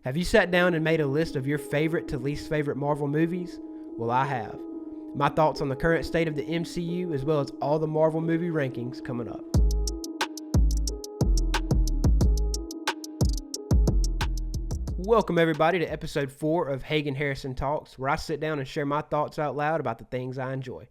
Have you sat down and made a list of your favorite to least favorite Marvel movies? Well, I have. My thoughts on the current state of the MCU, as well as all the Marvel movie rankings coming up. Welcome everybody to episode 4 of Hagen Harrison Talks, where I sit down and share my thoughts out loud about the things I enjoy.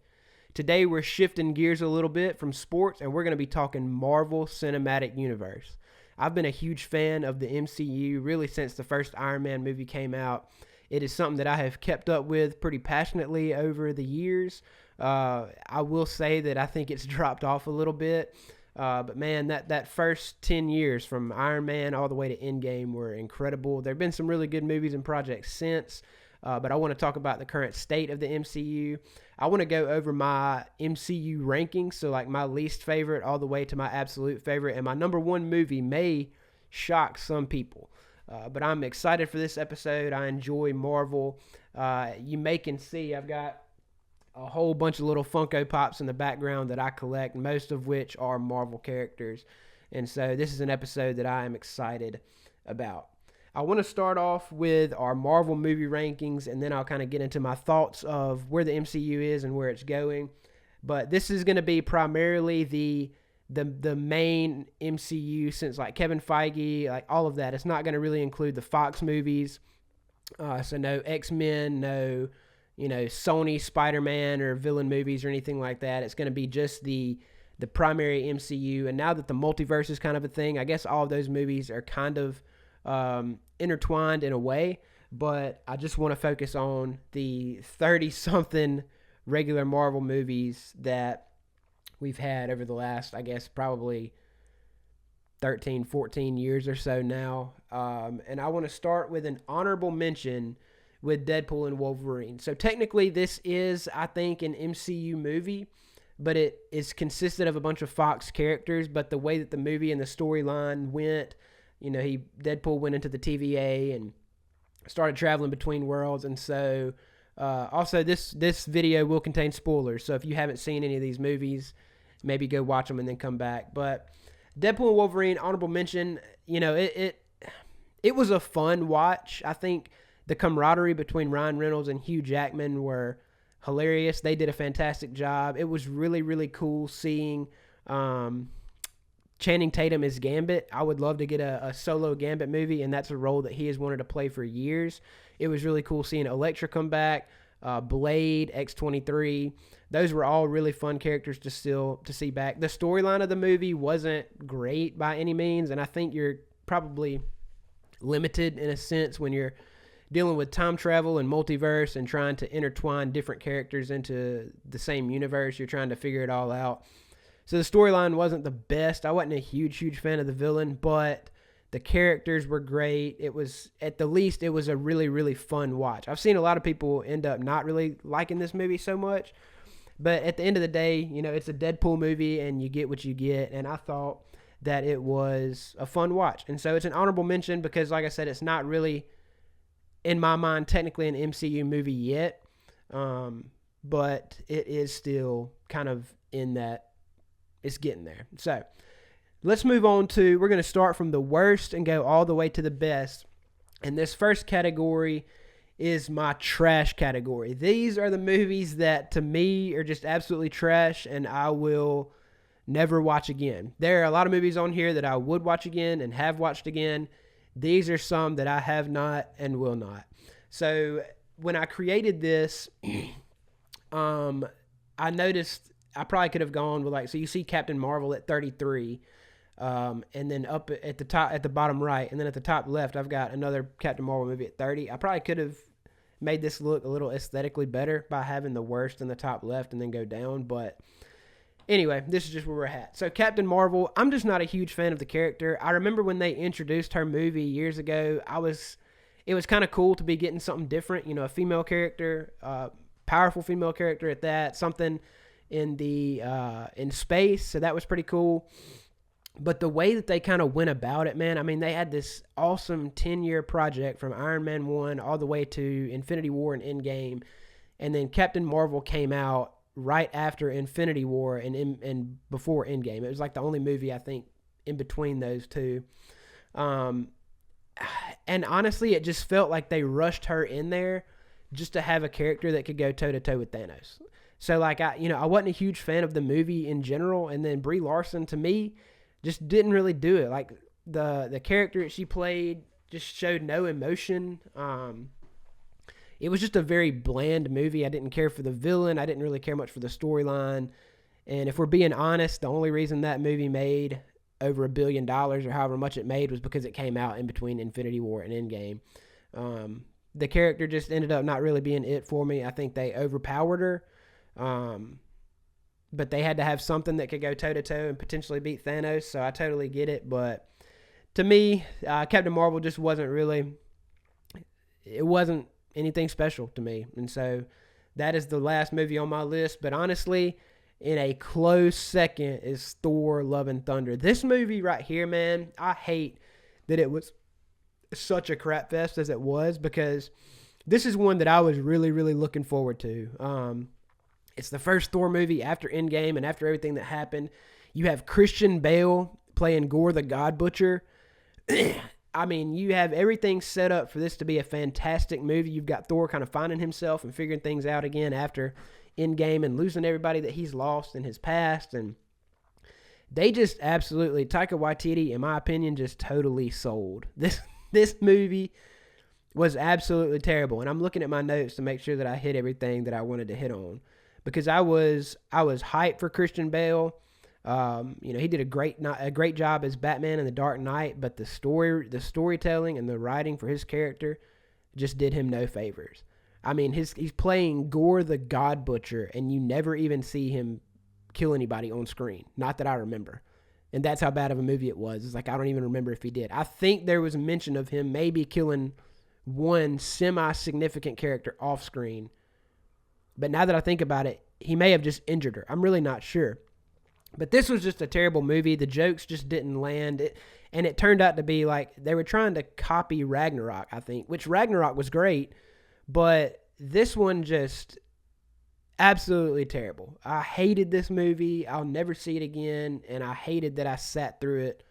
Today we're shifting gears a little bit from sports, and we're going to be talking Marvel Cinematic Universe. I've been a huge fan of the MCU really since the first Iron Man movie came out. It is something that I have kept up with pretty passionately over the years. I will say that I think it's dropped off a little bit. But man, that first 10 years from Iron Man all the way to Endgame were incredible. There have been some really good movies and projects since, but I want to talk about the current state of the MCU. I want to go over my MCU rankings, so like my least favorite all the way to my absolute favorite, and my number one movie may shock some people. But I'm excited for this episode. I enjoy Marvel. You may can see I've got a whole bunch of little Funko Pops in the background that I collect, most of which are Marvel characters. And so this is an episode that I am excited about. I want to start off with our Marvel movie rankings, and then I'll kind of get into my thoughts of where the MCU is and where it's going. But this is going to be primarily the main MCU, since like Kevin Feige, like all of that. It's not going to really include the Fox movies. So no X-Men, no Sony Spider-Man or villain movies or anything like that. It's going to be just the primary MCU. And now that the multiverse is kind of a thing, I guess all of those movies are kind of intertwined in a way. But I just want to focus on the 30-something regular Marvel movies that we've had over the last, I guess, probably 13, 14 years or so now. And I want to start with an honorable mention with Deadpool and Wolverine. So technically this is, I think, an MCU movie, but it is consisted of a bunch of Fox characters. But the way that the movie and the storyline went, Deadpool went into the TVA and started traveling between worlds. And so also this video will contain spoilers. So if you haven't seen any of these movies, maybe go watch them and then come back. But Deadpool and Wolverine, honorable mention, it was a fun watch. I think the camaraderie between Ryan Reynolds and Hugh Jackman were hilarious. They did a fantastic job. It was really, really cool seeing Channing Tatum as Gambit. I would love to get a solo Gambit movie, and that's a role that he has wanted to play for years. It was really cool seeing Elektra come back, Blade, X-23. Those were all really fun characters to see back. The storyline of the movie wasn't great by any means, and I think you're probably limited in a sense when you're dealing with time travel and multiverse and trying to intertwine different characters into the same universe. You're trying to figure it all out. So the storyline wasn't the best. I wasn't a huge fan of the villain, but the characters were great. It was, at the least, it was a really, really fun watch. I've seen a lot of people end up not really liking this movie so much, but at the end of the day, it's a Deadpool movie and you get what you get, and I thought that it was a fun watch. And so it's an honorable mention because, like I said, it's not really, in my mind, technically an MCU movie yet, but it is still kind of in that, it's getting there. So let's move on to, we're going to start from the worst and go all the way to the best. And this first category is my trash category. These are the movies that to me are just absolutely trash and I will never watch again. There are a lot of movies on here that I would watch again and have watched again. These are some that I have not and will not. So when I created this, I noticed I probably could have gone with so you see Captain Marvel at 33, and then up at the top, at the bottom right, and then at the top left, I've got another Captain Marvel movie at 30. I probably could have made this look a little aesthetically better by having the worst in the top left and then go down, but anyway, this is just where we're at. So Captain Marvel, I'm just not a huge fan of the character. I remember when they introduced her movie years ago, it was kind of cool to be getting something different, a female character, powerful female character at that, something in space. So that was pretty cool. But the way that they kind of went about it, man, I mean, they had this awesome 10-year project from Iron Man 1 all the way to Infinity War and Endgame. And then Captain Marvel came out right after Infinity War and before Endgame. It was like the only movie, I think, in between those two. And honestly, it just felt like they rushed her in there just to have a character that could go toe to toe with Thanos. So like I wasn't a huge fan of the movie in general, and then Brie Larson to me just didn't really do it. Like the character that she played just showed no emotion. It was just a very bland movie. I didn't care for the villain. I didn't really care much for the storyline. And if we're being honest, the only reason that movie made over $1 billion or however much it made was because it came out in between Infinity War and Endgame. The character just ended up not really being it for me. I think they overpowered her. But they had to have something that could go toe-to-toe and potentially beat Thanos, so I totally get it. But to me, Captain Marvel just wasn't anything special to me. And so that is the last movie on my list. But honestly, in a close second is Thor: Love and Thunder. This movie right here, man, I hate that it was such a crap fest as it was, because this is one that I was really, really looking forward to. It's the first Thor movie after Endgame and after everything that happened. You have Christian Bale playing Gore the God Butcher. I mean, you have everything set up for this to be a fantastic movie. You've got Thor kind of finding himself and figuring things out again after Endgame and losing everybody that he's lost in his past. And they just absolutely, Taika Waititi, in my opinion, just totally sold. This movie was absolutely terrible. And I'm looking at my notes to make sure that I hit everything that I wanted to hit on, because I was hyped for Christian Bale. He did a great job as Batman in The Dark Knight, but the storytelling and the writing for his character just did him no favors. I mean, he's playing Gore the God Butcher, and you never even see him kill anybody on screen. Not that I remember. And that's how bad of a movie it was. It's like, I don't even remember if he did. I think there was a mention of him maybe killing one semi-significant character off screen. But now that I think about it, he may have just injured her. I'm really not sure. But this was just a terrible movie. The jokes just didn't land. And it turned out to be like they were trying to copy Ragnarok, I think, which Ragnarok was great. But this one just absolutely terrible. I hated this movie. I'll never see it again. And I hated that I sat through it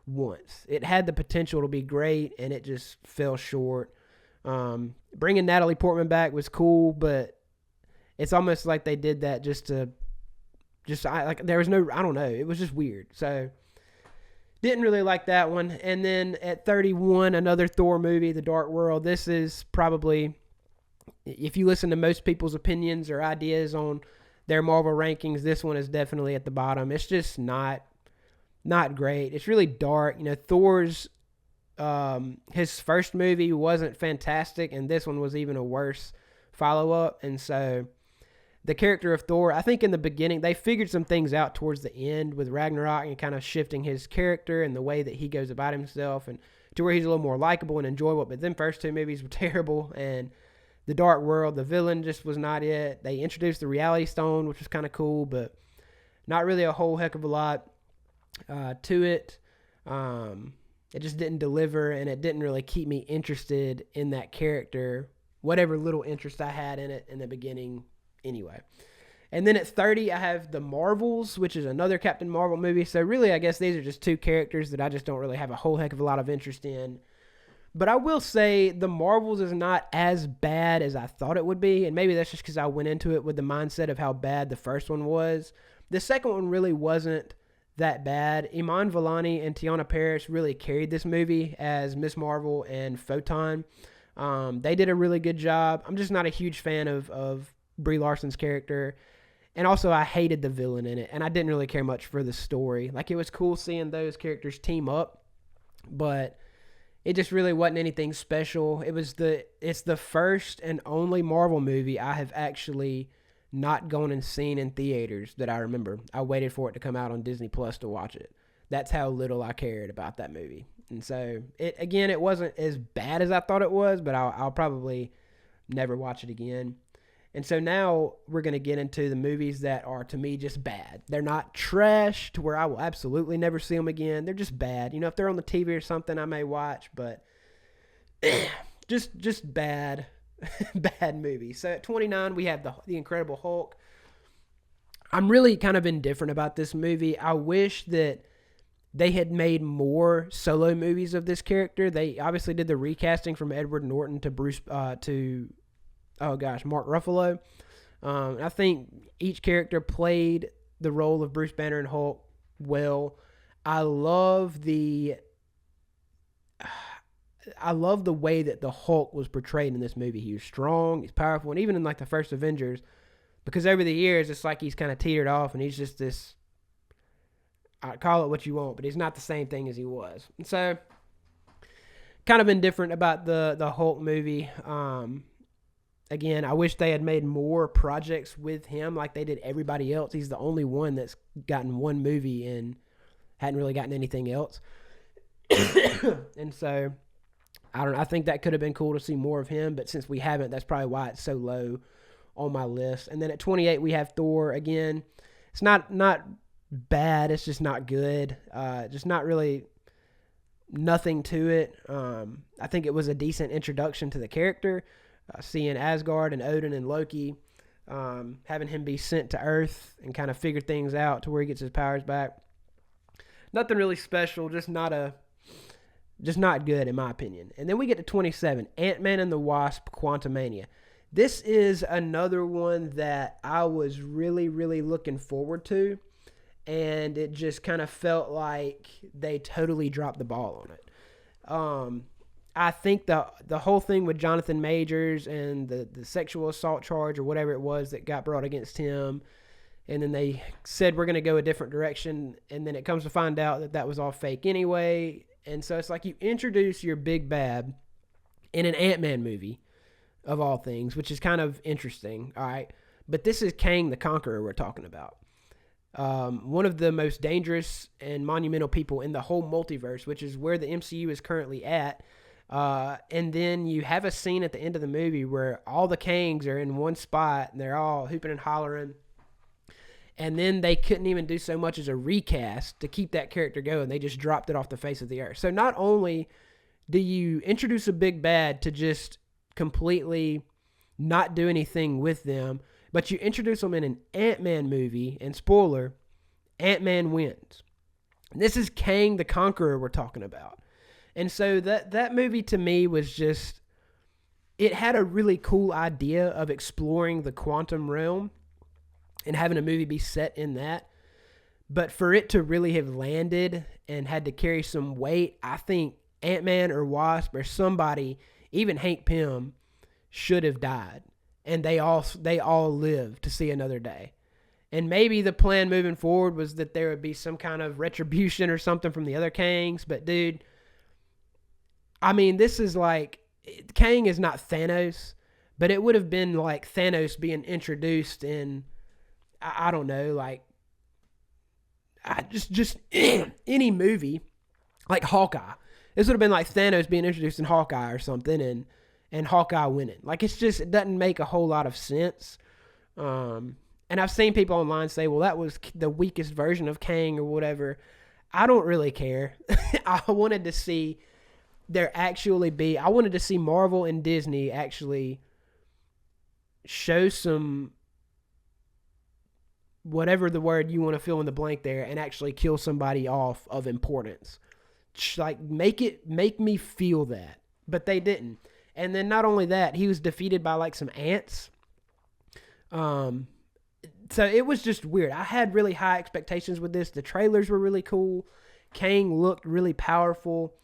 once. It had the potential to be great, and it just fell short. Bringing Natalie Portman back was cool, but it's almost like they did that there was no, I don't know. It was just weird. So didn't really like that one. And then at 31, another Thor movie, The Dark World. This is probably, if you listen to most people's opinions or ideas on their Marvel rankings, this one is definitely at the bottom. It's just not great. It's really dark. Thor's, his first movie wasn't fantastic, and this one was even a worse follow-up. And so the character of Thor, I think in the beginning, they figured some things out towards the end with Ragnarok and kind of shifting his character and the way that he goes about himself, and to where he's a little more likable and enjoyable. But them first two movies were terrible. And The Dark World, the villain just was not it. They introduced the Reality Stone, which was kind of cool, but not really a whole heck of a lot to it. It just didn't deliver, and it didn't really keep me interested in that character, whatever little interest I had in it in the beginning anyway. And then at 30, I have The Marvels, which is another Captain Marvel movie. So really, I guess these are just two characters that I just don't really have a whole heck of a lot of interest in. But I will say The Marvels is not as bad as I thought it would be. And maybe that's just because I went into it with the mindset of how bad the first one was. The second one really wasn't that bad. Iman Vellani and Tiana Parrish really carried this movie as Miss Marvel and Photon. They did a really good job. I'm just not a huge fan of Brie Larson's character. And also, I hated the villain in it. And I didn't really care much for the story. Like, it was cool seeing those characters team up, but it just really wasn't anything special. It's the first and only Marvel movie I have actually not gone and seen in theaters that I remember. I waited for it to come out on Disney Plus to watch it. That's how little I cared about that movie. And so, it wasn't as bad as I thought it was, but I'll probably never watch it again. And so now we're going to get into the movies that are, to me, just bad. They're not trash to where I will absolutely never see them again. They're just bad. If they're on the TV or something, I may watch, but just bad, bad movies. So at 29, we have the Incredible Hulk. I'm really kind of indifferent about this movie. I wish that they had made more solo movies of this character. They obviously did the recasting from Edward Norton to Mark Ruffalo. I think each character played the role of Bruce Banner and Hulk well. I love the way that the Hulk was portrayed in this movie. He was strong, he's powerful, and even in like the first Avengers, because over the years it's like he's kind of teetered off and he's just this, call it what you want, but he's not the same thing as he was. And so, kind of indifferent about the Hulk movie. Again, I wish they had made more projects with him like they did everybody else. He's the only one that's gotten one movie and hadn't really gotten anything else. And so, I don't know. I think that could have been cool to see more of him, but since we haven't, that's probably why it's so low on my list. And then at 28, we have Thor. Again, it's not bad. It's just not good. Just not really nothing to it. I think it was a decent introduction to the character. Seeing Asgard and Odin and Loki, having him be sent to Earth and kind of figure things out to where he gets his powers back. Nothing really special, just not good in my opinion. And then we get to 27, Ant-Man and the Wasp: Quantumania. This is another one that I was really, really looking forward to, and it just kind of felt like they totally dropped the ball on it. I think the whole thing with Jonathan Majors and the sexual assault charge or whatever it was that got brought against him, and then they said we're going to go a different direction, and then it comes to find out that was all fake anyway. And so it's like you introduce your big bad in an Ant-Man movie, of all things, which is kind of interesting, all right? But this is Kang the Conqueror we're talking about. One of the most dangerous and monumental people in the whole multiverse, which is where the MCU is currently at. And then you have a scene at the end of the movie where all the Kangs are in one spot and they're all hooping and hollering. And then they couldn't even do so much as a recast to keep that character going. They just dropped it off the face of the earth. So not only do you introduce a big bad to just completely not do anything with them, but you introduce them in an Ant-Man movie, and spoiler, Ant-Man wins. This is Kang the Conqueror we're talking about. And so that movie to me was just, it had a really cool idea of exploring the quantum realm and having a movie be set in that. But for it to really have landed and had to carry some weight, I think Ant-Man or Wasp or somebody, even Hank Pym, should have died. And they all lived to see another day. And maybe the plan moving forward was that there would be some kind of retribution or something from the other Kangs. But dude, I mean, this is like, Kang is not Thanos, but it would have been like Thanos being introduced in, I don't know, like, just any movie, like Hawkeye. This would have been like Thanos being introduced in Hawkeye or something, and Hawkeye winning. Like, it doesn't make a whole lot of sense. And I've seen people online say, well, that was the weakest version of Kang or whatever. I don't really care. I wanted to see Marvel and Disney actually show some, whatever the word you want to fill in the blank there, and actually kill somebody off of importance. Like, make me feel that. But they didn't. And then not only that, he was defeated by like some ants. So it was just weird. I had really high expectations with this. The trailers were really cool. Kang looked really powerful.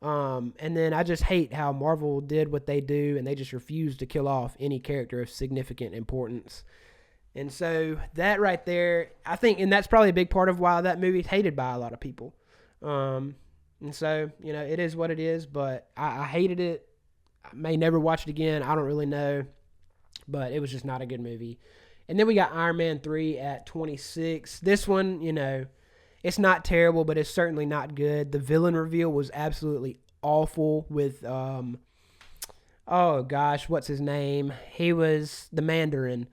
And then I just hate how Marvel did what they do, and they just refused to kill off any character of significant importance. And so that right there, I think, and that's probably a big part of why that movie is hated by a lot of people. And so, you know, it is what it is, but I hated it. I may never watch it again. I don't really know, but it was just not a good movie. And then we got Iron Man 3 at 26. This one, you know, it's not terrible, but it's certainly not good. The villain reveal was absolutely awful with, oh gosh, what's his name? He was the Mandarin.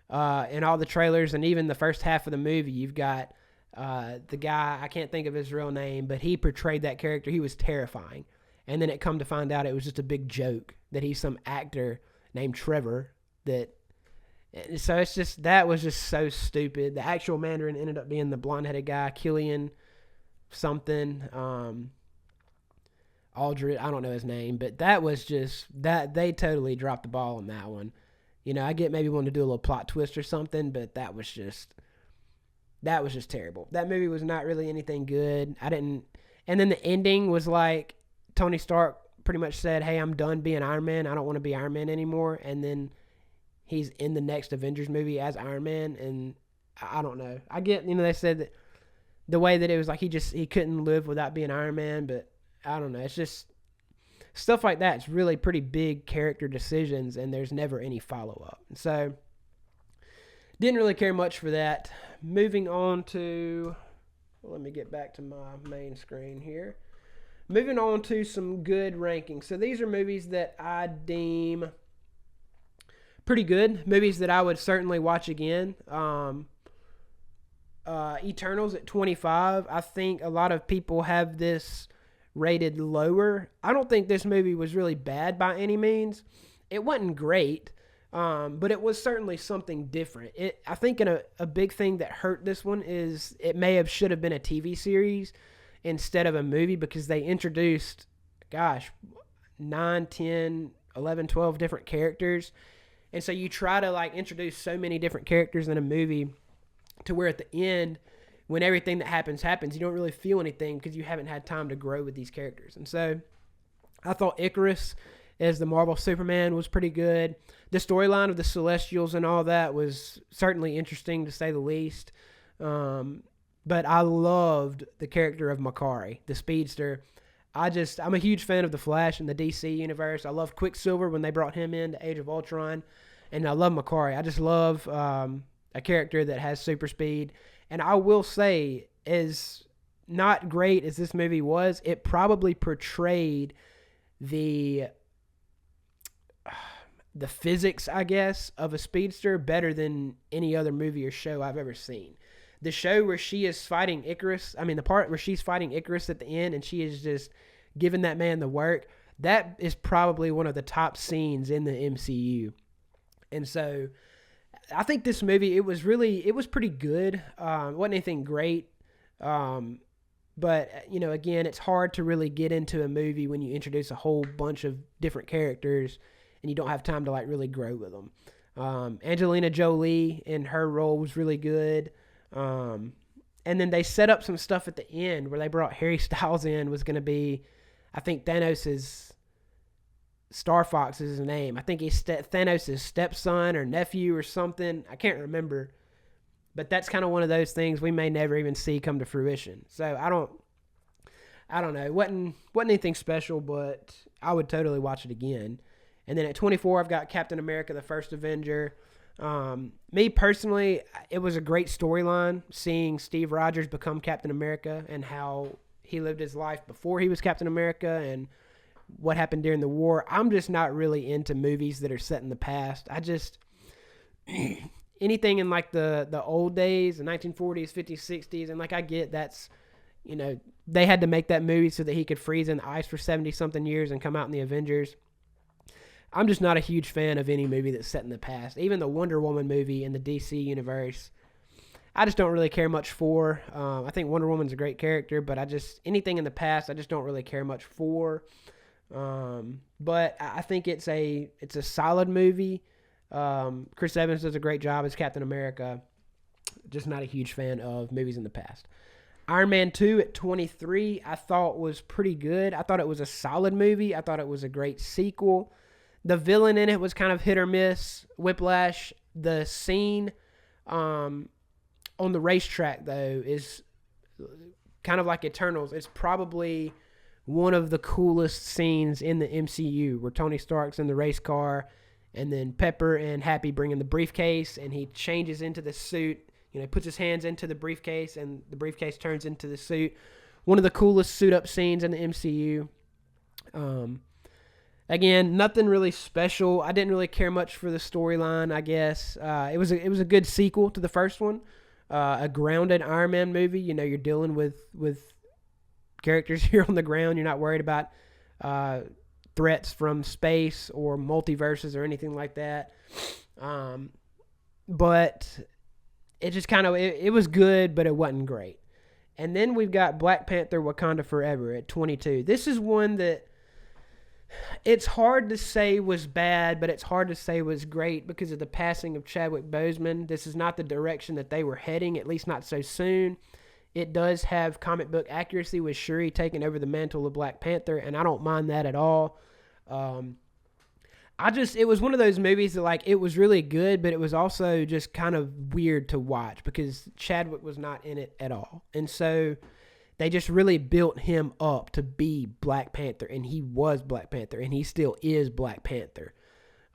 In all the trailers and even the first half of the movie, you've got the guy, I can't think of his real name, but he portrayed that character. He was terrifying. And then it come to find out it was just a big joke that he's some actor named Trevor. So it's just, that was just so stupid. The actual Mandarin ended up being the blonde-headed guy, Killian something. Aldrich, I don't know his name, but that was just that they totally dropped the ball on that one. I get maybe wanting to do a little plot twist or something, but that was just terrible. That movie was not really anything good. And then the ending was like Tony Stark pretty much said, "Hey, I'm done being Iron Man. I don't want to be Iron Man anymore." And then he's in the next Avengers movie as Iron Man, and I don't know. I get, they said that the way that it was like he couldn't live without being Iron Man, but I don't know. It's just stuff like that. It's really pretty big character decisions, and there's never any follow-up. So didn't really care much for that. Moving on to, let me get back to my main screen here. Moving on to some good rankings. So these are movies that I deem pretty good. Movies that I would certainly watch again. Eternals at 25. I think a lot of people have this rated lower. I don't think this movie was really bad by any means. It wasn't great, but it was certainly something different. I think a big thing that hurt this one is it should have been a TV series instead of a movie, because they introduced, 9, 10, 11, 12 different characters. And so you try to introduce so many different characters in a movie to where at the end, when everything that happens, you don't really feel anything because you haven't had time to grow with these characters. And so I thought Icarus as the Marvel Superman was pretty good. The storyline of the Celestials and all that was certainly interesting, to say the least. But I loved the character of Makari, the speedster. I'm a huge fan of the Flash in the DC universe. I love Quicksilver when they brought him in to Age of Ultron. And I love Makari. I just love a character that has super speed. And I will say, as not great as this movie was, it probably portrayed the physics, I guess, of a speedster better than any other movie or show I've ever seen. The show where she is fighting Icarus, the part where she's fighting Icarus at the end and she is just giving that man the work, that is probably one of the top scenes in the MCU. And so I think this movie, it was pretty good. It wasn't anything great. But, again, it's hard to really get into a movie when you introduce a whole bunch of different characters and you don't have time to really grow with them. Angelina Jolie in her role was really good. And then they set up some stuff at the end where they brought Harry Styles in, was going to be, I think Thanos' Star Fox is his name. I think he's Thanos' stepson or nephew or something. I can't remember. But that's kind of one of those things we may never even see come to fruition. So I don't know. It wasn't anything special, but I would totally watch it again. And then at 24, I've got Captain America, the First Avenger. Me personally, it was a great storyline seeing Steve Rogers become Captain America and how he lived his life before he was Captain America and what happened during the war. I'm just not really into movies that are set in the past. I just anything in the old days, the 1940s, 50s, 60s, and I get that's, they had to make that movie so that he could freeze in the ice for 70-something years and come out in the Avengers. I'm just not a huge fan of any movie that's set in the past. Even the Wonder Woman movie in the DC universe, I just don't really care much for. I think Wonder Woman's a great character, but anything in the past, I just don't really care much for. But I think it's a solid movie. Chris Evans does a great job as Captain America. Just not a huge fan of movies in the past. Iron Man 2 at 23, I thought was pretty good. I thought it was a solid movie. I thought it was a great sequel. The villain in it was kind of hit or miss. Whiplash. The scene on the racetrack, though, is kind of like Eternals. It's probably one of the coolest scenes in the MCU, where Tony Stark's in the race car and then Pepper and Happy bring in the briefcase and he changes into the suit. Puts his hands into the briefcase and the briefcase turns into the suit. One of the coolest suit-up scenes in the MCU. Again, nothing really special. I didn't really care much for the storyline, I guess. It was a good sequel to the first one. A grounded Iron Man movie. You're dealing with characters here on the ground. You're not worried about threats from space or multiverses or anything like that. But it just kind of, it was good, but it wasn't great. And then we've got Black Panther Wakanda Forever at 22. This is one that it's hard to say was bad, but it's hard to say was great because of the passing of Chadwick Boseman. This is not the direction that they were heading, at least not so soon. It does have comic book accuracy with Shuri taking over the mantle of Black Panther, and I don't mind that at all. It was one of those movies that, like, it was really good, but it was also just kind of weird to watch because Chadwick was not in it at all. And so they just really built him up to be Black Panther, and he was Black Panther, and he still is Black Panther.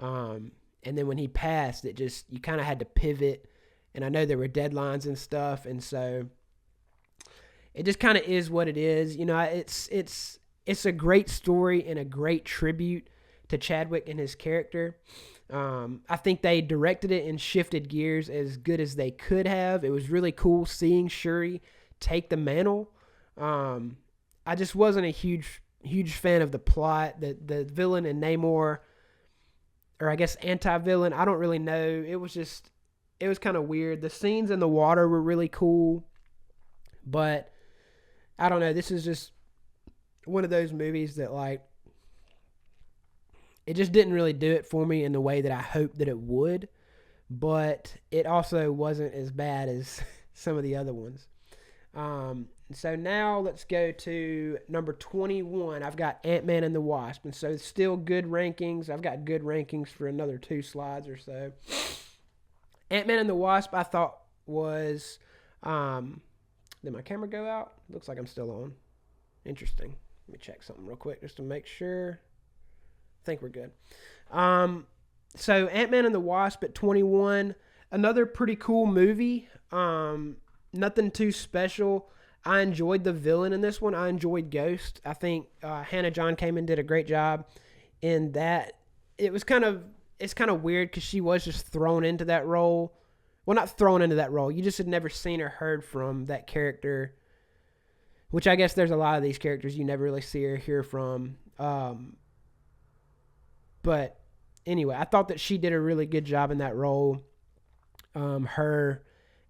And then when he passed, you kind of had to pivot, and I know there were deadlines and stuff, and so it just kind of is what it is. You know, it's a great story and a great tribute to Chadwick and his character. I think they directed it and shifted gears as good as they could have. It was really cool seeing Shuri take the mantle. I just wasn't a huge fan of the plot. The villain and Namor, or I guess anti-villain, I don't really know. It was kind of weird. The scenes in the water were really cool, but I don't know. This is just one of those movies that, like, it just didn't really do it for me in the way that I hoped that it would, but it also wasn't as bad as some of the other ones. So now let's go to number 21. I've got Ant-Man and the Wasp, and so still good rankings. I've got good rankings for another 2 slides or so. Ant-Man and the Wasp I thought was... did my camera go out? Looks like I'm still on. Interesting. Let me check something real quick just to make sure. I think we're good. So Ant-Man and the Wasp at 21. Another pretty cool movie. Nothing too special. I enjoyed the villain in this one. I enjoyed Ghost. I think Hannah John Kamen did a great job in that. It's kind of weird because she was just thrown into that role. Well, not thrown into that role. You just had never seen or heard from that character, which I guess there's a lot of these characters you never really see or hear from. But anyway, I thought that she did a really good job in that role. Her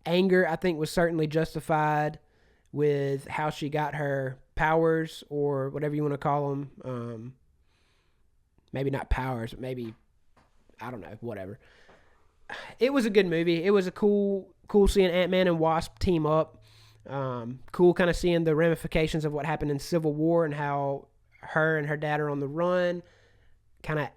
anger, I think, was certainly justified with how she got her powers, or whatever you want to call them. Maybe not powers, but maybe, I don't know, whatever. It was a good movie. It was a cool seeing Ant-Man and Wasp team up. Cool kind of seeing the ramifications of what happened in Civil War and how her and her dad are on the run. Kind of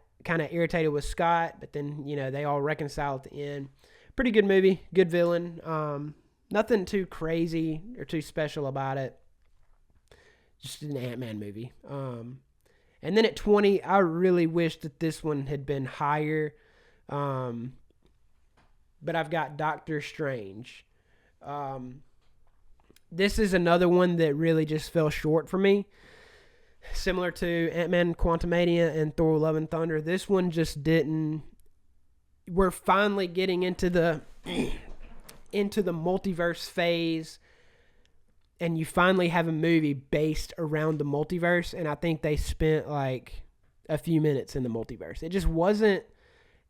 irritated with Scott, but then, you know, they all reconcile at the end. Pretty good movie, good villain. Nothing too crazy or too special about it. Just an Ant-Man movie. And then at 20, I really wish that this one had been higher. But I've got Doctor Strange. This is another one that really just fell short for me. Similar to Ant-Man Quantumania and Thor Love and Thunder, this one just didn't. We're finally getting into the multiverse phase, and you finally have a movie based around the multiverse, and I think they spent like a few minutes in the multiverse. It just wasn't.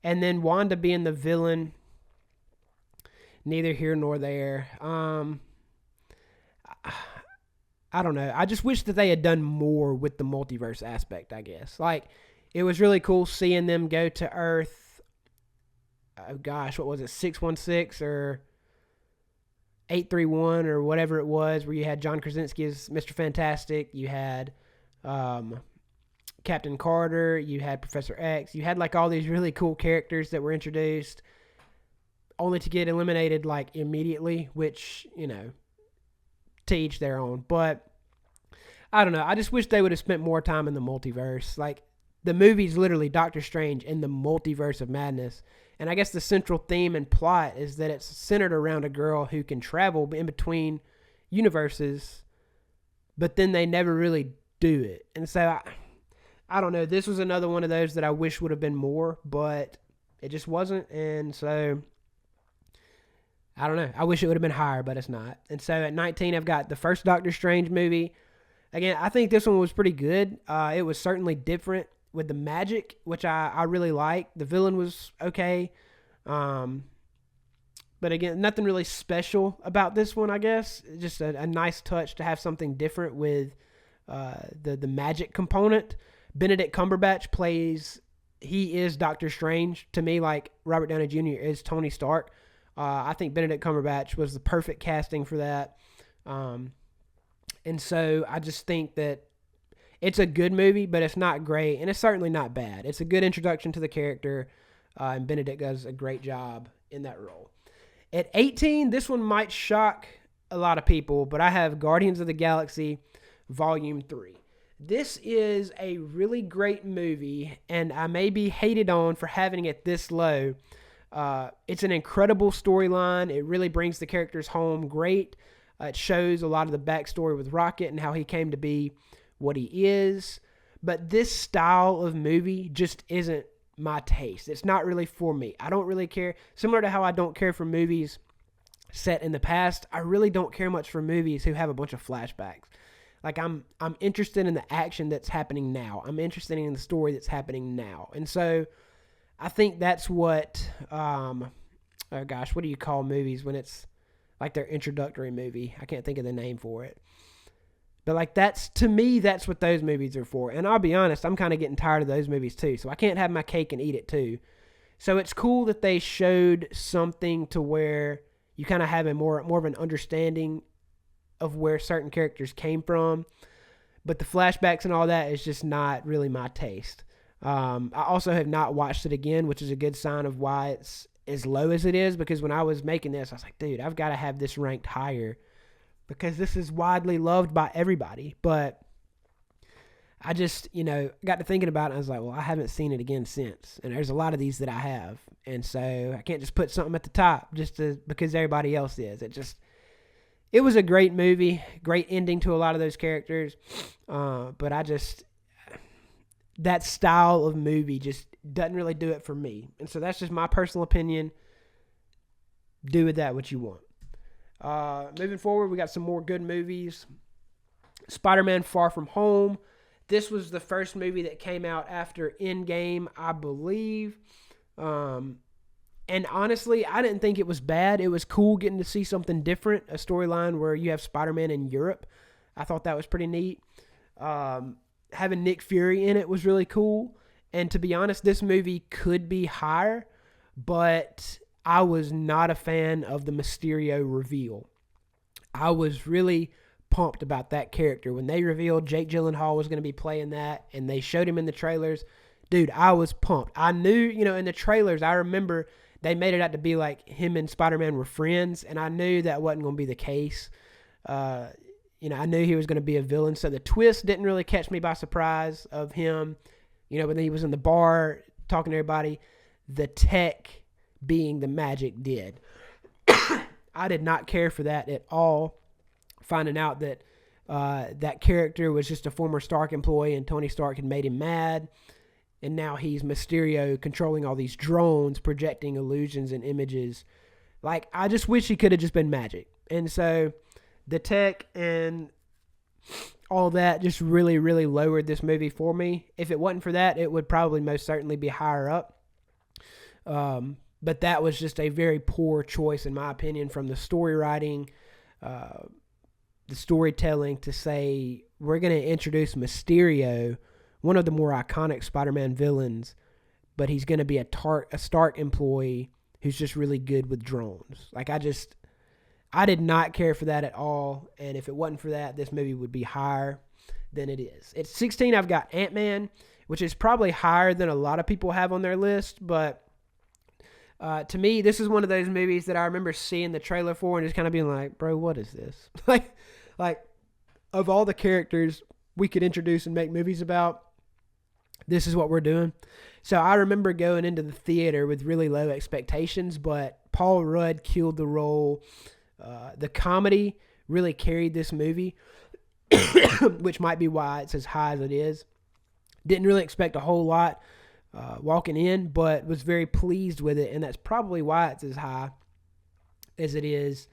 And then Wanda being the villain, neither here nor there. I don't know. I just wish that they had done more with the multiverse aspect, I guess. Like, it was really cool seeing them go to Earth. Oh, gosh, what was it? 616 or 831 or whatever it was, where you had John Krasinski as Mr. Fantastic. You had Captain Carter. You had Professor X. You had, like, all these really cool characters that were introduced, only to get eliminated, like, immediately, which, you know, to each their own. But I don't know. I just wish they would have spent more time in the multiverse. Like, the movie's literally Doctor Strange in the multiverse of madness. And I guess the central theme and plot is that it's centered around a girl who can travel in between universes, but then they never really do it. And so I don't know. This was another one of those that I wish would have been more, but it just wasn't. And so I don't know. I wish it would have been higher, but it's not. And so at 19, I've got the first Doctor Strange movie. Again, I think this one was pretty good. It was certainly different with the magic, which I really liked. The villain was okay. But again, nothing really special about this one, I guess. Just a nice touch to have something different with the magic component. Benedict Cumberbatch he is Doctor Strange to me, like Robert Downey Jr. is Tony Stark. I think Benedict Cumberbatch was the perfect casting for that. And so I just think that it's a good movie, but it's not great, and it's certainly not bad. It's a good introduction to the character, and Benedict does a great job in that role. At 18, this one might shock a lot of people, but I have Guardians of the Galaxy Volume 3. This is a really great movie, and I may be hated on for having it this low. It's an incredible storyline. It really brings the characters home great. It shows a lot of the backstory with Rocket and how he came to be what he is. But this style of movie just isn't my taste. It's not really for me. I don't really care. Similar to how I don't care for movies set in the past, I really don't care much for movies who have a bunch of flashbacks. Like, I'm interested in the action that's happening now. I'm interested in the story that's happening now. And so I think that's what, what do you call movies when it's like their introductory movie? I can't think of the name for it. But like, to me, that's what those movies are for. And I'll be honest, I'm kind of getting tired of those movies too. So I can't have my cake and eat it too. So it's cool that they showed something to where you kind of have a more of an understanding of where certain characters came from. But the flashbacks and all that is just not really my taste. I also have not watched it again, which is a good sign of why it's as low as it is, because when I was making this, I was like, dude, I've got to have this ranked higher because this is widely loved by everybody. But I just, got to thinking about it, and I was like, well, I haven't seen it again since. And there's a lot of these that I have. And so I can't just put something at the top because everybody else is. It was a great movie, great ending to a lot of those characters. But that style of movie just doesn't really do it for me. And so that's just my personal opinion. Do with that what you want. Moving forward, we got some more good movies. Spider-Man Far From Home. This was the first movie that came out after Endgame, I believe. And honestly, I didn't think it was bad. It was cool getting to see something different, a storyline where you have Spider-Man in Europe. I thought that was pretty neat. Having Nick Fury in it was really cool. And to be honest, this movie could be higher, but I was not a fan of the Mysterio reveal. I was really pumped about that character. When they revealed Jake Gyllenhaal was going to be playing that and they showed him in the trailers, dude, I was pumped. I knew, in the trailers, I remember they made it out to be like him and Spider-Man were friends, and I knew that wasn't going to be the case. I knew he was going to be a villain, so the twist didn't really catch me by surprise of him. When he was in the bar talking to everybody, the tech being the magic did. I did not care for that at all. Finding out that that character was just a former Stark employee and Tony Stark had made him mad. And now he's Mysterio controlling all these drones, projecting illusions and images. Like, I just wish he could have just been magic. And so the tech and all that just really, really lowered this movie for me. If it wasn't for that, it would probably most certainly be higher up. But that was just a very poor choice, in my opinion, from the story writing, the storytelling, to say, we're going to introduce Mysterio, one of the more iconic Spider-Man villains, but he's going to be a Stark employee who's just really good with drones. Like, I did not care for that at all, and if it wasn't for that, this movie would be higher than it is. At 16, I've got Ant-Man, which is probably higher than a lot of people have on their list, but to me, this is one of those movies that I remember seeing the trailer for and just kind of being like, bro, what is this? like, of all the characters we could introduce and make movies about, this is what we're doing. So I remember going into the theater with really low expectations, but Paul Rudd killed the role. The comedy really carried this movie, which might be why it's as high as it is. Didn't really expect a whole lot walking in, but was very pleased with it, and that's probably why it's as high as it is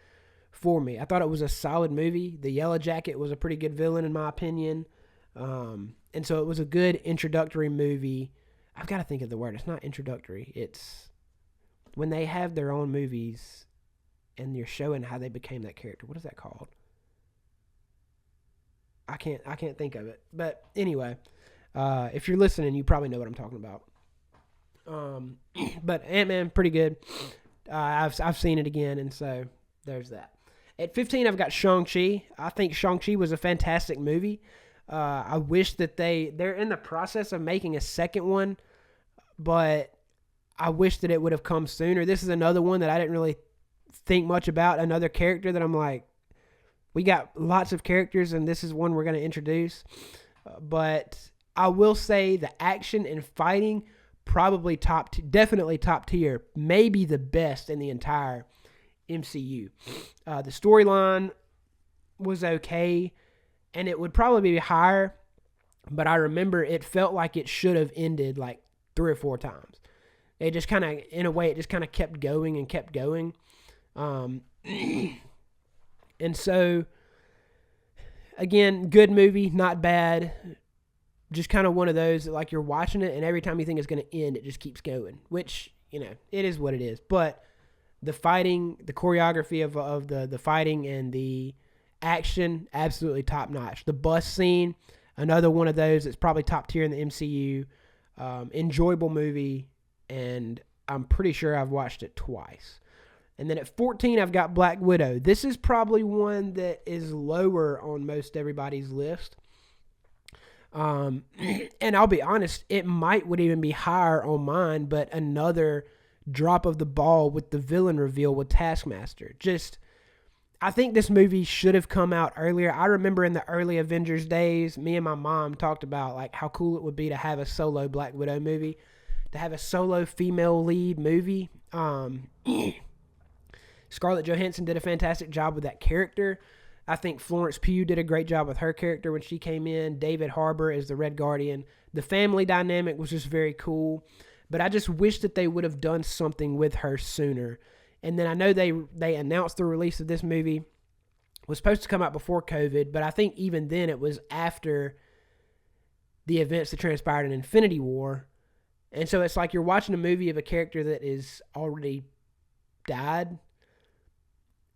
for me. I thought it was a solid movie. The Yellow Jacket was a pretty good villain, in my opinion. And so it was a good introductory movie. I've got to think of the word. It's not introductory. It's when they have their own movies and you're showing how they became that character. What is that called? I can't think of it. But anyway, if you're listening, you probably know what I'm talking about. But Ant-Man, pretty good. I've seen it again, and so there's that. At 15, I've got Shang-Chi. I think Shang-Chi was a fantastic movie. I wish that they're in the process of making a second one, but I wish that it would have come sooner. This is another one that I didn't really think much about. Another character that I'm like, we got lots of characters, and this is one we're going to introduce. But I will say the action and fighting probably definitely top tier, maybe the best in the entire MCU. The storyline was okay, and it would probably be higher, but I remember it felt like it should have ended like 3 or 4 times. It just kind of, in a way, it just kind of kept going and kept going. And so, again, good movie, not bad. Just kind of one of those that, like, you're watching it, and every time you think it's going to end, it just keeps going. Which, you know, it is what it is. But the fighting, the choreography of the fighting and the action, absolutely top notch. The bus scene, another one of those that's probably top tier in the MCU. Enjoyable movie, and I'm pretty sure I've watched it twice. And then at 14, I've got Black Widow. This is probably one that is lower on most everybody's list. And I'll be honest, it would even be higher on mine, but another drop of the ball with the villain reveal with Taskmaster. I think this movie should have come out earlier. I remember in the early Avengers days, me and my mom talked about like how cool it would be to have a solo Black Widow movie, to have a solo female lead movie. Scarlett Johansson did a fantastic job with that character. I think Florence Pugh did a great job with her character when she came in. David Harbour as the Red Guardian. The family dynamic was just very cool. But I just wish that they would have done something with her sooner. And then I know they announced the release of this movie. It was supposed to come out before COVID, but I think even then it was after the events that transpired in Infinity War. And so it's like you're watching a movie of a character that is already died.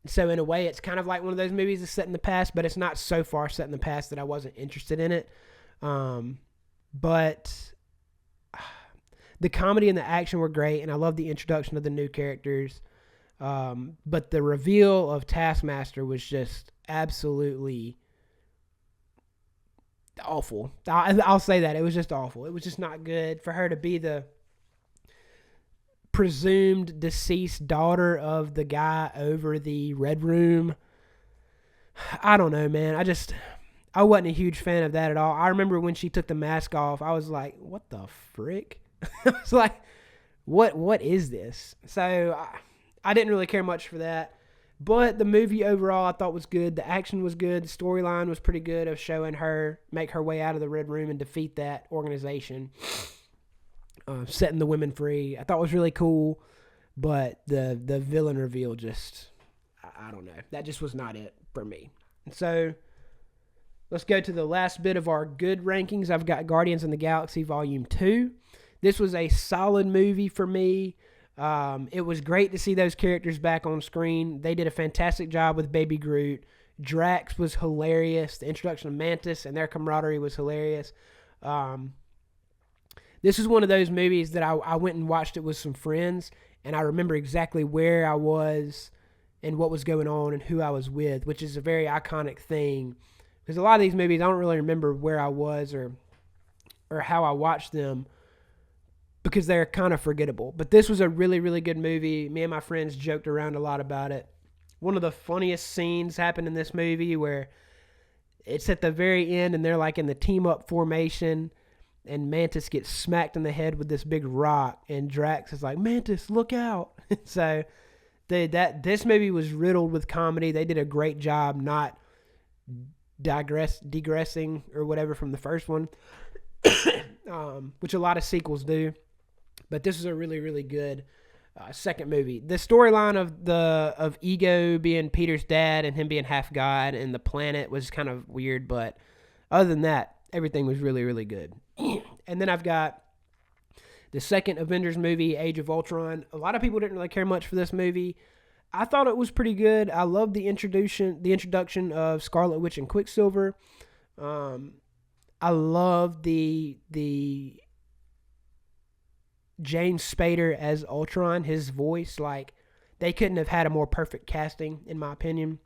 So in a way, it's kind of like one of those movies that's set in the past, but it's not so far set in the past that I wasn't interested in it. But the comedy and the action were great, and I love the introduction of the new characters. But the reveal of Taskmaster was just absolutely awful. I'll say that. It was just awful. It was just not good for her to be the presumed deceased daughter of the guy over the Red Room. I don't know, man. I wasn't a huge fan of that at all. I remember when she took the mask off, I was like, what the frick? I was like, what is this? So I didn't really care much for that. But the movie overall I thought was good. The action was good. The storyline was pretty good of showing her make her way out of the Red Room and defeat that organization. Setting the women free. I thought was really cool. But the villain reveal just, I don't know. That just was not it for me. And so let's go to the last bit of our good rankings. I've got Guardians of the Galaxy Volume 2. This was a solid movie for me. It was great to see those characters back on screen. They did a fantastic job with Baby Groot. Drax was hilarious. The introduction of Mantis and their camaraderie was hilarious. This is one of those movies that I went and watched it with some friends, and I remember exactly where I was and what was going on and who I was with, which is a very iconic thing. Because a lot of these movies, I don't really remember where I was or how I watched them, because they're kind of forgettable. But this was a really, really good movie. Me and my friends joked around a lot about it. One of the funniest scenes happened in this movie where it's at the very end and they're like in the team-up formation, and Mantis gets smacked in the head with this big rock, and Drax is like, Mantis, look out. So this movie was riddled with comedy. They did a great job not digressing or whatever from the first one, which a lot of sequels do. But this is a really, really good second movie. The storyline of Ego being Peter's dad and him being half god and the planet was kind of weird, but other than that, everything was really, really good. And then I've got the second Avengers movie, Age of Ultron. A lot of people didn't really care much for this movie. I thought it was pretty good. I love the introduction of Scarlet Witch and Quicksilver. Um, I love the James Spader as Ultron. His voice, like, they couldn't have had a more perfect casting, in my opinion.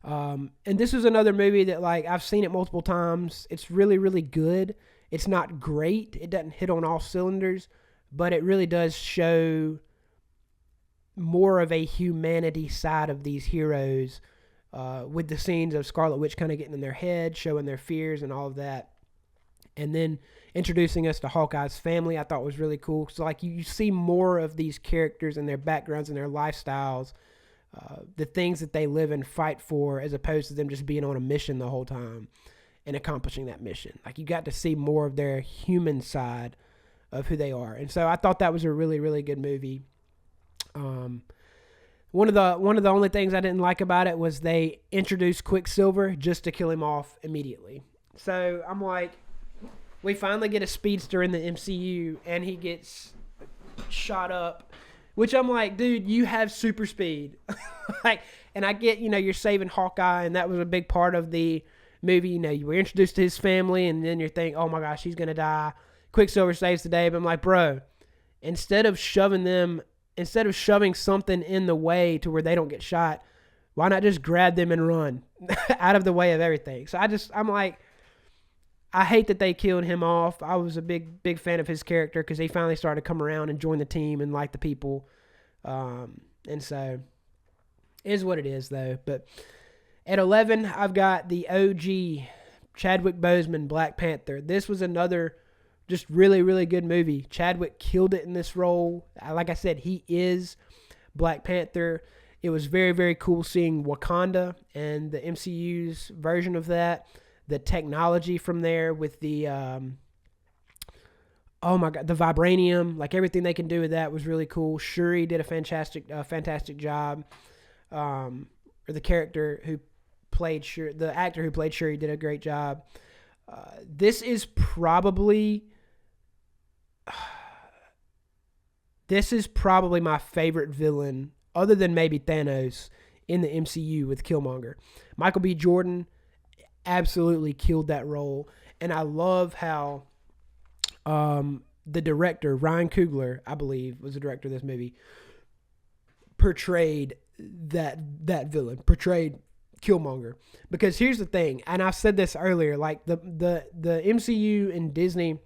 And this is another movie that, like, I've seen it multiple times. It's really, really good. It's not great. It doesn't hit on all cylinders, but it really does show more of a humanity side of these heroes, with the scenes of Scarlet Witch kind of getting in their head, showing their fears and all of that. And then introducing us to Hawkeye's family, I thought was really cool. So, like, you see more of these characters and their backgrounds and their lifestyles, the things that they live and fight for, as opposed to them just being on a mission the whole time and accomplishing that mission. Like, you got to see more of their human side of who they are. And so I thought that was a really, really good movie. One of the only things I didn't like about it was they introduced Quicksilver just to kill him off immediately. So I'm like, we finally get a speedster in the MCU and he gets shot up, which I'm like, dude, you have super speed. Like, and I get, you're saving Hawkeye, and that was a big part of the movie. You were introduced to his family, and then you're thinking, oh my gosh, he's gonna die. Quicksilver saves the day, but I'm like, bro, instead of shoving something in the way to where they don't get shot, why not just grab them and run out of the way of everything? So I'm like, I hate that they killed him off. I was a big fan of his character because he finally started to come around and join the team and like the people. And so it is what it is, though. But at 11, I've got the OG Chadwick Boseman, Black Panther. This was another just really, really good movie. Chadwick killed it in this role. Like I said, he is Black Panther. It was very, very cool seeing Wakanda and the MCU's version of that. The technology from there with the, oh my God, the vibranium, like everything they can do with that was really cool. Shuri did a fantastic job. Or the character who played Shuri, the actor who played Shuri did a great job. This is probably my favorite villain, other than maybe Thanos, in the MCU with Killmonger. Michael B. Jordan absolutely killed that role, and I love how the director, Ryan Coogler, I believe was the director of this movie, portrayed that villain, portrayed Killmonger. Because here's the thing, and I said this earlier, like the MCU and Disney,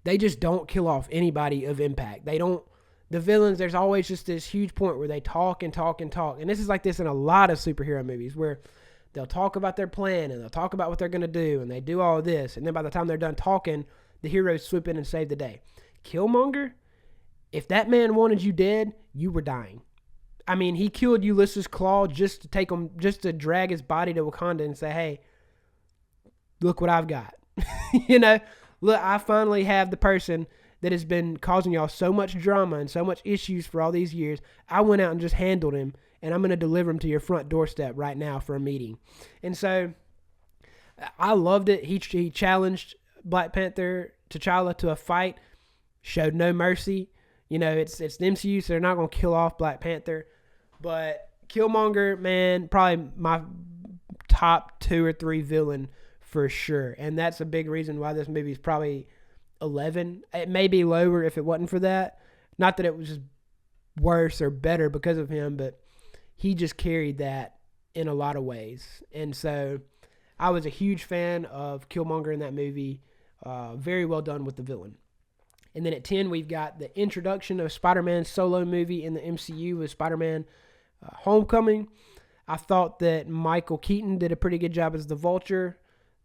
they just don't kill off anybody of impact. They don't. The villains, there's always just this huge point where they talk and talk and talk, and this is like this in a lot of superhero movies where they'll talk about their plan and they'll talk about what they're going to do, and they do all of this, and then by the time they're done talking, the heroes swoop in and save the day. Killmonger, if that man wanted you dead, you were dying. I mean, he killed Ulysses Claw just to drag his body to Wakanda and say, hey, look what I've got. Look, I finally have the person that has been causing y'all so much drama and so much issues for all these years. I went out and just handled him, and I'm going to deliver him to your front doorstep right now for a meeting. And so I loved it. He challenged Black Panther T'Challa to a fight, showed no mercy. It's the MCU, so they're not going to kill off Black Panther. But Killmonger, man, probably my top 2 or 3 villain for sure. And that's a big reason why this movie is probably 11. It may be lower if it wasn't for that. Not that it was just worse or better because of him, but he just carried that in a lot of ways. And so I was a huge fan of Killmonger in that movie. Very well done with the villain. And then at 10, we've got the introduction of Spider-Man's solo movie in the MCU with Spider-Man Homecoming. I thought that Michael Keaton did a pretty good job as the Vulture.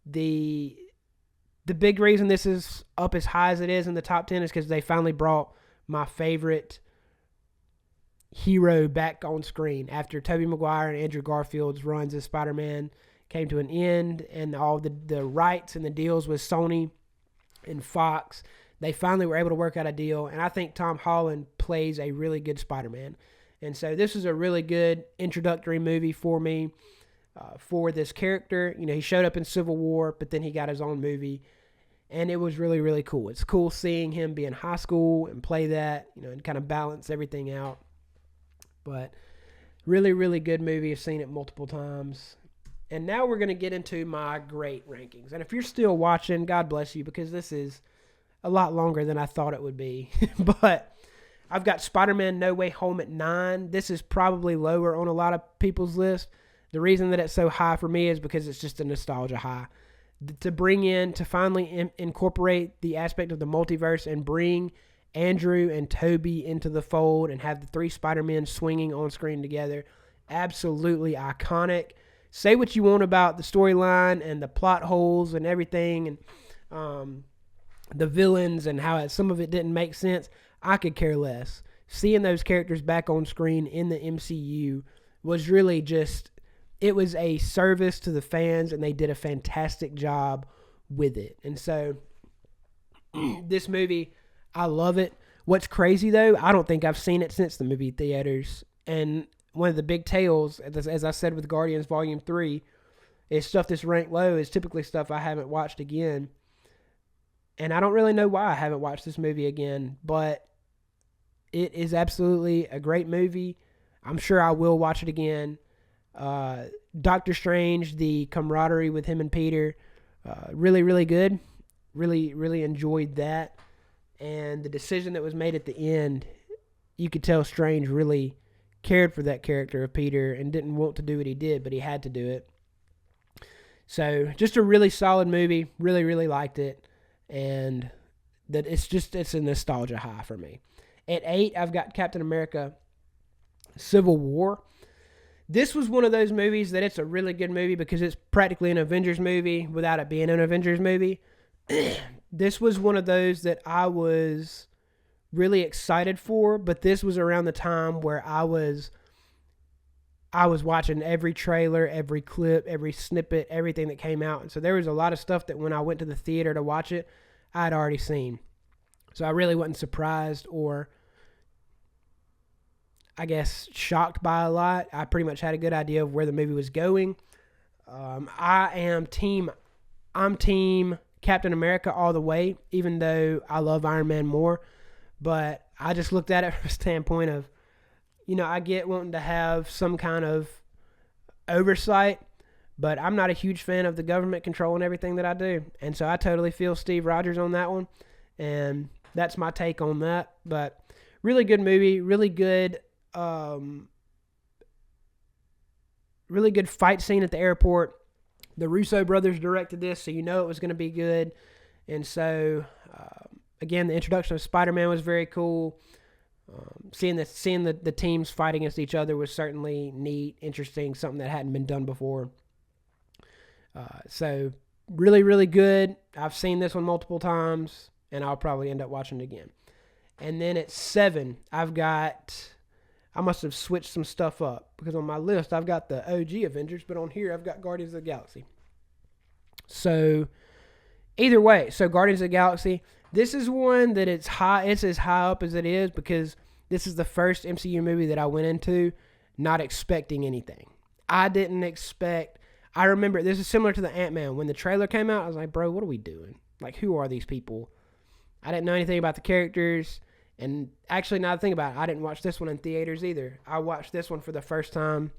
The big reason this is up as high as it is in the top 10 is because they finally brought my favorite hero back on screen after Tobey Maguire and Andrew Garfield's runs as Spider-Man came to an end, and all the rights and the deals with Sony and Fox. They finally were able to work out a deal, and I think Tom Holland plays a really good Spider-Man. And so this is a really good introductory movie for me, for this character. He showed up in Civil War, but then he got his own movie, and it was really, really cool. It's cool seeing him be in high school and play that, and kind of balance everything out. But really, really good movie. I've seen it multiple times. And now we're going to get into my great rankings. And if you're still watching, God bless you, because this is a lot longer than I thought it would be. But I've got Spider-Man No Way Home at 9. This is probably lower on a lot of people's list. The reason that it's so high for me is because it's just a nostalgia high. To finally incorporate the aspect of the multiverse and bring Andrew and Toby into the fold and have the 3 Spider-Men swinging on screen together. Absolutely iconic. Say what you want about the storyline and the plot holes and everything and the villains and how some of it didn't make sense. I could care less. Seeing those characters back on screen in the MCU was really just, it was a service to the fans, and they did a fantastic job with it. And so this movie, I love it. What's crazy, though, I don't think I've seen it since the movie theaters. And one of the big tales, as I said with Guardians Volume 3, is stuff that's ranked low is typically stuff I haven't watched again. And I don't really know why I haven't watched this movie again, but it is absolutely a great movie. I'm sure I will watch it again. Doctor Strange, the camaraderie with him and Peter, really, really good. Really, really enjoyed that. And the decision that was made at the end, you could tell Strange really cared for that character of Peter and didn't want to do what he did, but he had to do it. So just a really solid movie. Really, really liked it. And that it's a nostalgia high for me. At 8, I've got Captain America Civil War. This was one of those movies that it's a really good movie because it's practically an Avengers movie without it being an Avengers movie. This was one of those that I was really excited for, but this was around the time where I was watching every trailer, every clip, every snippet, everything that came out. And so there was a lot of stuff that when I went to the theater to watch it, I'd already seen. So I really wasn't surprised or, I guess, shocked by a lot. I pretty much had a good idea of where the movie was going. I'm team Captain America all the way, even though I love Iron Man more. But I just looked at it from a standpoint of, I get wanting to have some kind of oversight, but I'm not a huge fan of the government controlling everything that I do. And so I totally feel Steve Rogers on that one. And that's my take on that. But really good movie, really good fight scene at the airport. The Russo brothers directed this, so it was going to be good. And so, again, the introduction of Spider-Man was very cool. Seeing the teams fight against each other was certainly neat, interesting, something that hadn't been done before. So really, really good. I've seen this one multiple times, and I'll probably end up watching it again. And then at 7, I must have switched some stuff up because on my list I've got the OG Avengers, but on here I've got Guardians of the Galaxy. So either way, Guardians of the Galaxy, this is one that it's as high up as it is because this is the first MCU movie that I went into not expecting anything. I remember, this is similar to the Ant-Man. When the trailer came out, I was like, bro, what are we doing? Like, who are these people? I didn't know anything about the characters. And actually, now that I think about it, I didn't watch this one in theaters either. I watched this one for the first time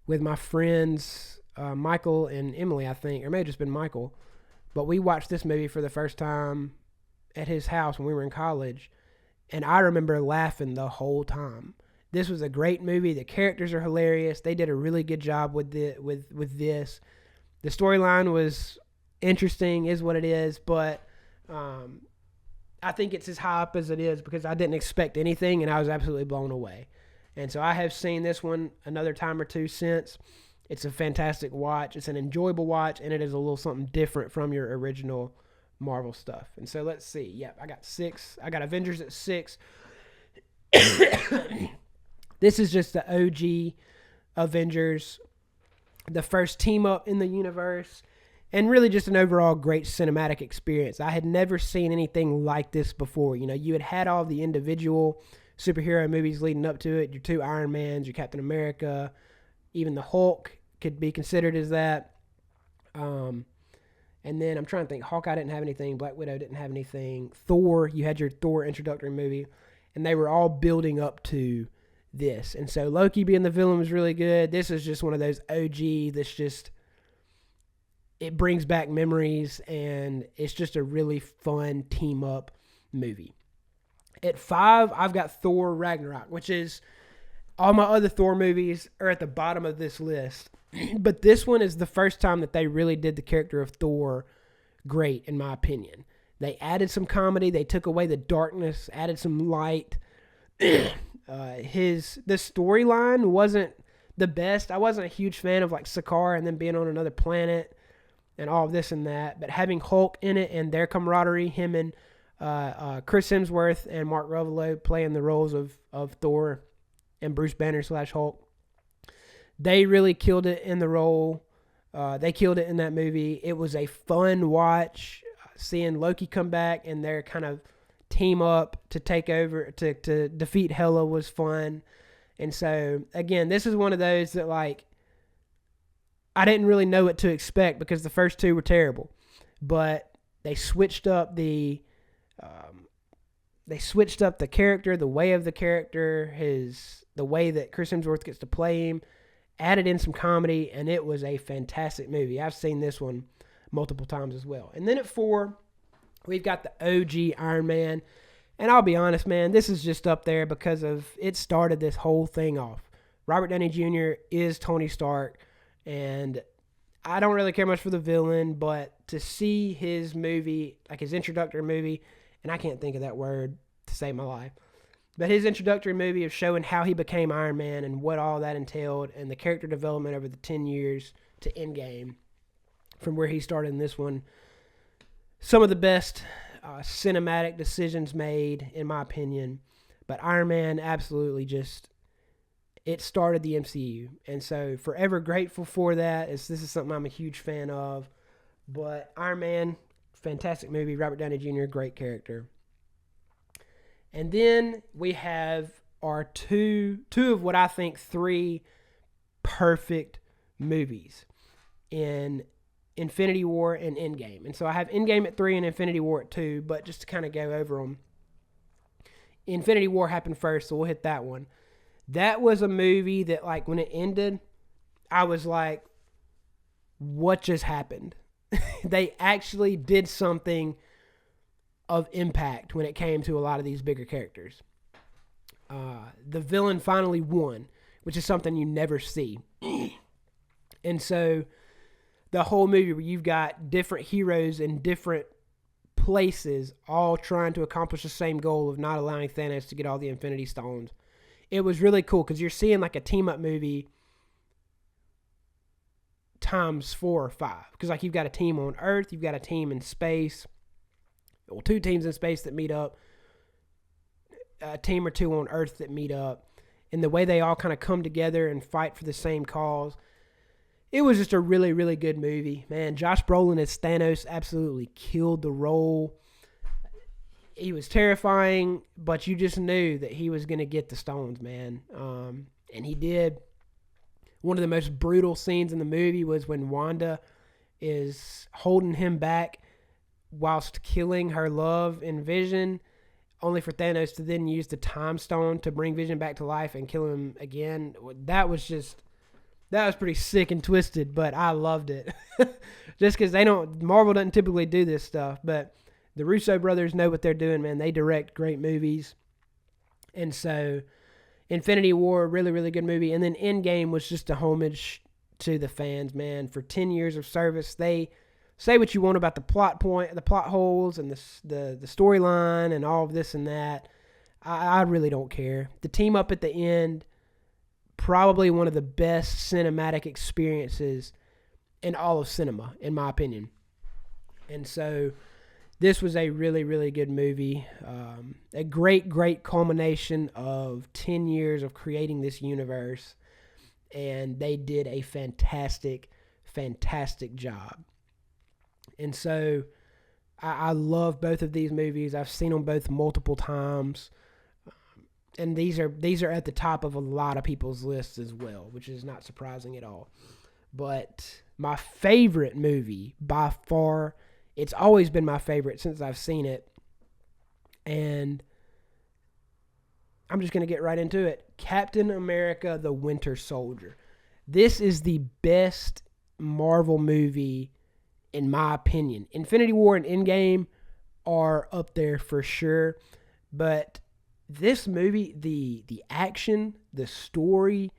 with my friends, Michael and Emily, I think. Or it may have just been Michael. But we watched this movie for the first time at his house when we were in college. And I remember laughing the whole time. This was a great movie. The characters are hilarious. They did a really good job with this. The storyline was interesting, is what it is. But I think it's as high up as it is because I didn't expect anything, and I was absolutely blown away. And so I have seen this one another time or two since. It's a fantastic watch. It's an enjoyable watch, and it is a little something different from your original Marvel stuff. And so let's see. Yep, I got 6. I got Avengers at 6. This is just the OG Avengers, the first team up in the universe, and really just an overall great cinematic experience. I had never seen anything like this before. You had all the individual superhero movies leading up to it, your 2 Iron Mans, your Captain America, even the Hulk could be considered as that. And then I'm trying to think, Hawkeye didn't have anything, Black Widow didn't have anything, Thor, you had your Thor introductory movie, and they were all building up to this. And so Loki being the villain was really good. This is just one of those OG that's just, it brings back memories, and it's just a really fun team up movie. At 5, I've got Thor Ragnarok, which is, all my other Thor movies are at the bottom of this list. But this one is the first time that they really did the character of Thor great, in my opinion. They added some comedy. They took away the darkness, added some light. The storyline wasn't the best. I wasn't a huge fan of like Sakaar and then being on another planet and all of this and that. But having Hulk in it and their camaraderie, him and Chris Hemsworth and Mark Ruffalo playing the roles of Thor and Bruce Banner / Hulk, they really killed it in the role. They killed it in that movie. It was a fun watch. Seeing Loki come back and their kind of team up to take over, to defeat Hela was fun. And so, again, this is one of those that, like, I didn't really know what to expect because the first 2 were terrible. But they switched up the character, the way of the character, the way that Chris Hemsworth gets to play him, added in some comedy, and it was a fantastic movie. I've seen this one multiple times as well. And then at 4, we've got the OG Iron Man. And I'll be honest, man, this is just up there because of it started this whole thing off. Robert Downey Jr. is Tony Stark, and I don't really care much for the villain, but to see his movie, like his introductory movie, and I can't think of that word to save my life, but his introductory movie of showing how he became Iron Man and what all that entailed and the character development over the 10 years to Endgame from where he started in this one. Some of the best cinematic decisions made, in my opinion. But Iron Man absolutely just, it started the MCU. And so forever grateful for that. This is something I'm a huge fan of. But Iron Man, fantastic movie. Robert Downey Jr., great character. And then we have our two of what I think 3 perfect movies in Infinity War and Endgame. And so I have Endgame at 3 and Infinity War at 2, but just to kind of go over them. Infinity War happened first, so we'll hit that one. That was a movie that, like, when it ended, I was like, what just happened? They actually did something of impact when it came to a lot of these bigger characters. The villain finally won, which is something you never see. And so the whole movie where you've got different heroes in different places all trying to accomplish the same goal of not allowing Thanos to get all the Infinity Stones. It was really cool because you're seeing like a team-up movie times 4 or 5. Because like you've got a team on Earth, you've got a team in space. Well, 2 teams in space that meet up. A team or 2 on Earth that meet up. And the way they all kind of come together and fight for the same cause. It was just a really, really good movie. Man, Josh Brolin as Thanos absolutely killed the role. He was terrifying, but you just knew that he was going to get the stones, man. And he did. One of the most brutal scenes in the movie was when Wanda is holding him back whilst killing her love in Vision, only for Thanos to then use the time stone to bring Vision back to life and kill him again. That was pretty sick and twisted, but I loved it. Just because Marvel doesn't typically do this stuff, but the Russo brothers know what they're doing, man. They direct great movies. And so Infinity War, really, really good movie. And then Endgame was just a homage to the fans, man. For 10 years of service, they say what you want about the plot holes and the storyline and all of this and that. I really don't care. The team up at the end, probably one of the best cinematic experiences in all of cinema, in my opinion. And so this was a really, really good movie. A great, great culmination of 10 years of creating this universe. And they did a fantastic, fantastic job. And so I love both of these movies. I've seen them both multiple times. And these are at the top of a lot of people's lists as well, which is not surprising at all. But my favorite movie by far, it's always been my favorite since I've seen it. And I'm just going to get right into it. Captain America: The Winter Soldier. This is the best Marvel movie, in my opinion. Infinity War and Endgame are up there for sure, but this movie, the action, the story,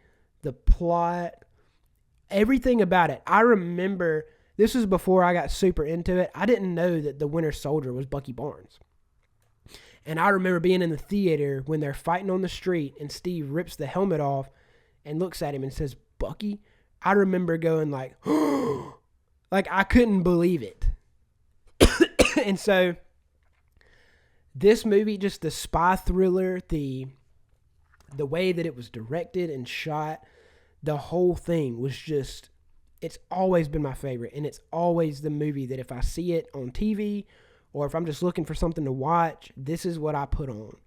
the plot, everything about it. I remember, this was before I got super into it. I didn't know that the Winter Soldier was Bucky Barnes. And I remember being in the theater when they're fighting on the street and Steve rips the helmet off and looks at him and says, "Bucky?" I remember going like, like I couldn't believe it. And so this movie, just the spy thriller, the way that it was directed and shot, the whole thing was just, it's always been my favorite. And it's always the movie that if I see it on TV or if I'm just looking for something to watch, this is what I put on.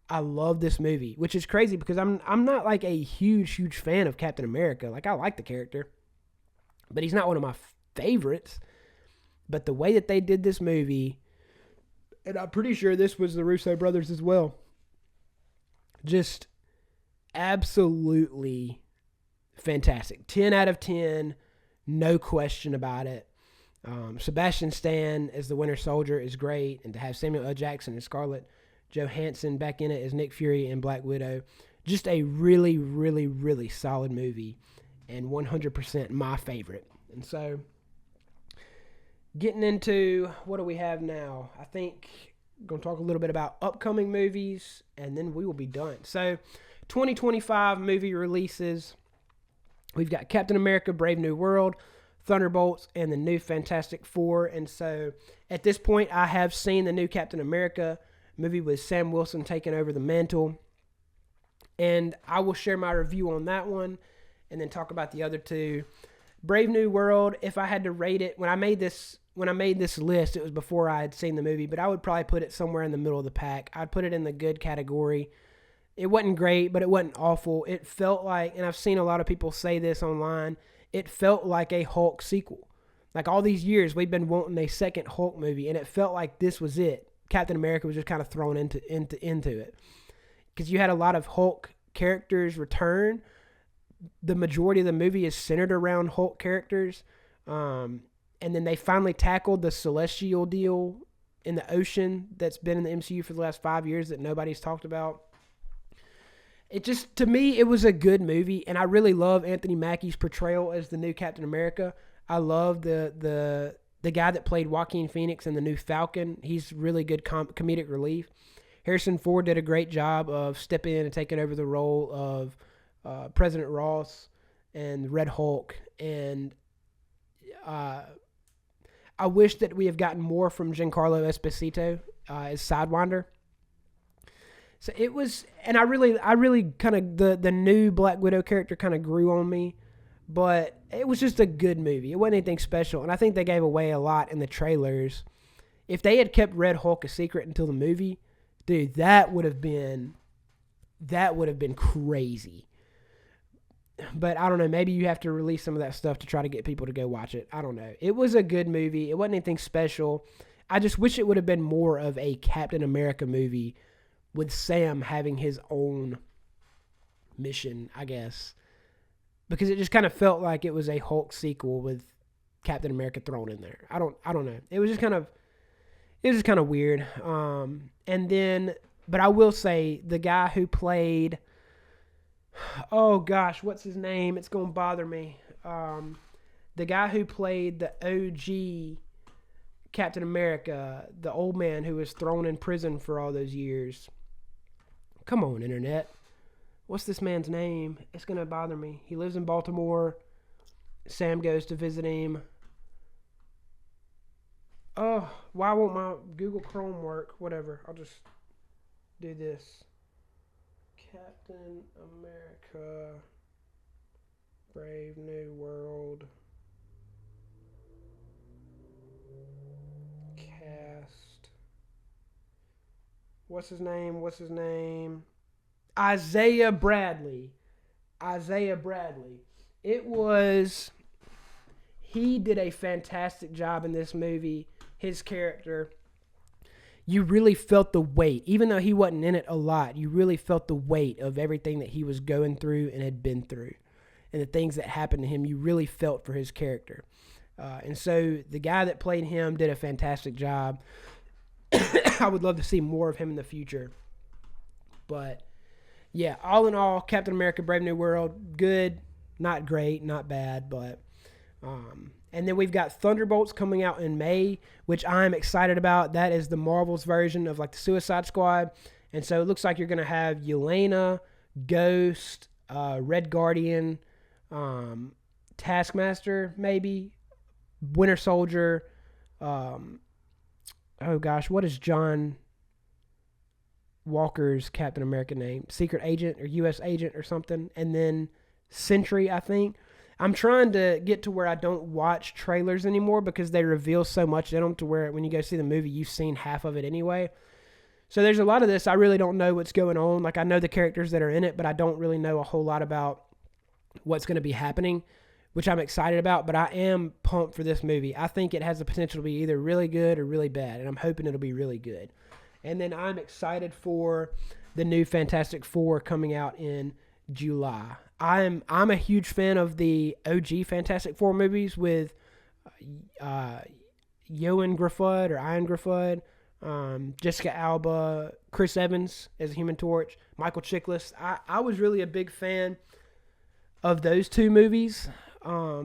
I love this movie, which is crazy because I'm not like a huge fan of Captain America. Like, I like the character, but he's not one of my favorites. But the way that they did this movie, and I'm pretty sure this was the Russo brothers as well, just absolutely fantastic. 10 out of 10, no question about it. Sebastian Stan as the Winter Soldier is great, and to have Samuel L. Jackson and Scarlett Johansson back in it as Nick Fury and Black Widow, just a really solid movie, and 100% my favorite. And so, getting into what do we have now? I think I'm going to talk a little bit about upcoming movies, and then we will be done. So, 2025 movie releases. We've got Captain America: Brave New World, Thunderbolts, and the new Fantastic Four. And so at this point, I have seen the new Captain America movie with Sam Wilson taking over the mantle. And I will share my review on that one and then talk about the other two. Brave New World, if I had to rate it, when I made this list, it was before I had seen the movie, but I would probably put it somewhere in the middle of the pack. I'd put it in the good category. It wasn't great, but it wasn't awful. It felt like, and I've seen a lot of people say this online, it felt like a Hulk sequel. Like, all these years, we've been wanting a second Hulk movie, and it felt like this was it. Captain America was just kind of thrown into it. Because you had a lot of Hulk characters return. The majority of the movie is centered around Hulk characters. And then they finally tackled the Celestial deal in the ocean that's been in the MCU for the last 5 years that nobody's talked about. It just, to me, it was a good movie, and I really love Anthony Mackie's portrayal as the new Captain America. I love the guy that played Joaquin Phoenix in the new Falcon. He's really good comedic relief. Harrison Ford did a great job of stepping in and taking over the role of President Ross and Red Hulk. And I wish that we have gotten more from Giancarlo Esposito as Sidewinder. So it was, and I really kind of, the new Black Widow character kind of grew on me, but it was just a good movie. It wasn't anything special, and I think they gave away a lot in the trailers. If they had kept Red Hulk a secret until the movie, dude, that would have been crazy. But I don't know, maybe you have to release some of that stuff to try to get people to go watch it. I don't know. It was a good movie. It wasn't anything special. I just wish it would have been more of a Captain America movie with Sam having his own mission, I guess. Because it just kind of felt like it was a Hulk sequel with Captain America thrown in there. I don't know. It was just kind of weird. And then, but I will say, the guy who played, oh gosh, what's his name? It's going to bother me. The guy who played the OG Captain America, the old man who was thrown in prison for all those years. Come on, internet. What's this man's name? It's going to bother me. He lives in Baltimore. Sam goes to visit him. Oh, why won't my Google Chrome work? Whatever. I'll just do this. Captain America, Brave New World. Cast. What's his name? Isaiah Bradley. He did a fantastic job in this movie. His character. you really felt the weight. Even though he wasn't in it a lot, you really felt the weight of everything that he was going through and had been through. And the things that happened to him, you really felt for his character. And so the guy that played him did a fantastic job. I would love to see more of him in the future. But, yeah, all in all, Captain America Brave New World, good, not great, not bad, but... and then we've got Thunderbolts coming out in May, which I'm excited about. That is the Marvel's version of, like, the Suicide Squad. And so it looks like you're going to have Yelena, Ghost, Red Guardian, Taskmaster, maybe, Winter Soldier. Oh gosh, what is John Walker's Captain America name? Secret Agent or U.S. Agent or something. And then Sentry, I think. I'm trying to get to where I don't watch trailers anymore because they reveal so much in them to where when you go see the movie, you've seen half of it anyway. So there's a lot of this. I really don't know what's going on. Like, I know the characters that are in it, but I don't really know a whole lot about what's going to be happening, which I'm excited about, but I am pumped for this movie. I think it has the potential to be either really good or really bad, and I'm hoping it'll be really good. And then I'm excited for the new Fantastic Four coming out in July. I'm a huge fan of the OG Fantastic Four movies with Ian Gruffudd, Jessica Alba, Chris Evans as Human Torch, Michael Chiklis. I was really a big fan of those two movies. I